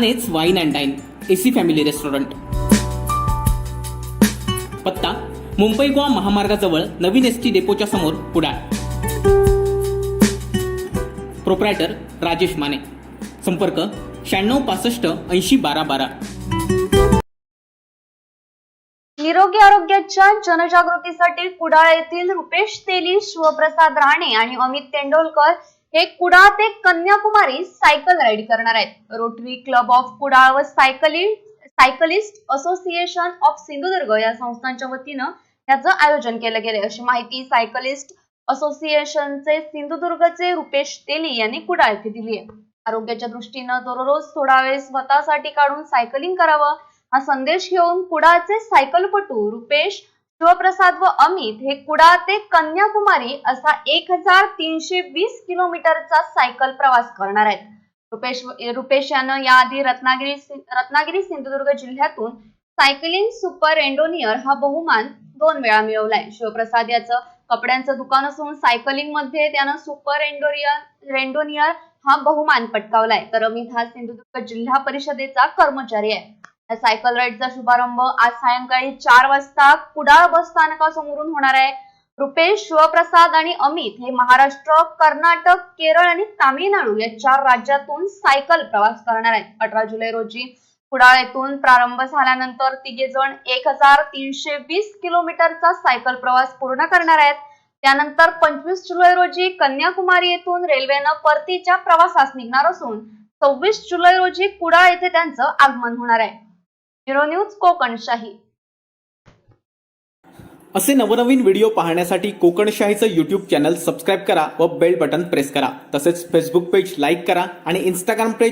सानेच wine and dine AC family restaurant. पत्ता मुंबई गोवा महामार्गाजवळ नवीन एसटी डेपोच्या समोर कुडाळ. प्रोप्रायटर राजेश माने. संपर्क 9665801212. निरोगी आरोग्याच्या जनजागृतीसाठी कुडाळ येथील रुपेश तेली, शिवप्रसाद राणे आणि अमित तेंडोलकर हे कुडाळ ते कन्याकुमारी सायकल राईड करणार आहेत. रोटरी क्लब ऑफ कुडाळ व सायकलिस्ट असोसिएशन ऑफ सिंधुदुर्ग या संस्थांच्या वतीनं याचं आयोजन केलं गेले, अशी माहिती सायकलिस्ट असोसिएशनचे सिंधुदुर्गचे रुपेश तेली यांनी कुडाळ येथे दिली आहे. आरोग्याच्या दृष्टीनं दररोज थोडा वेळ स्वतःसाठी काढून सायकलिंग करावं हा संदेश घेऊन कुडाळचे सायकलपटू रुपेश, शिवप्रसाद व अमित हे कुडाळ ते कन्याकुमारी असा 1320 किलोमीटरचा सायकल प्रवास करणार आहेत. रुपेश यानं याआधी रत्नागिरी सिंधुदुर्ग जिल्ह्यातून सायकलिंग सुपर एंडोनियर हा बहुमान 2 वेळा मिळवलाय. शिवप्रसाद याचं कपड्यांचं दुकान असून सायकलिंग मध्ये त्यानं सुपर एंडोनियर हा बहुमान पटकावलाय. तर अमित हा सिंधुदुर्ग जिल्हा परिषदेचा कर्मचारी आहे. या सायकल राईडचा शुभारंभ आज सायंकाळी 4 वाजता कुडाळ बस स्थानकासमोरून होणार आहे. रुपेश, शिवप्रसाद आणि अमित हे महाराष्ट्र, कर्नाटक, केरळ आणि तामिळनाडू या 4 राज्यातून सायकल प्रवास करणार आहेत. 18 जुलै रोजी कुडाळ येथून प्रारंभ झाल्यानंतर तिघेजण 1320 किलोमीटरचा सायकल प्रवास पूर्ण करणार आहेत. त्यानंतर 25 जुलै रोजी कन्याकुमारी येथून रेल्वेनं परतीच्या प्रवासास निघणार असून 26 जुलै रोजी कुडाळ येथे त्यांचं आगमन होणार आहे. Bureau news Kokanshahi. असे नवनवीन व्हिडिओ पाहण्यासाठी कोकणशाहीचं YouTube चॅनल सबस्क्राईब करा व बेल बटन प्रेस करा. तसेच फेसबुक पेज लाईक करा आणि इंस्टाग्राम पेज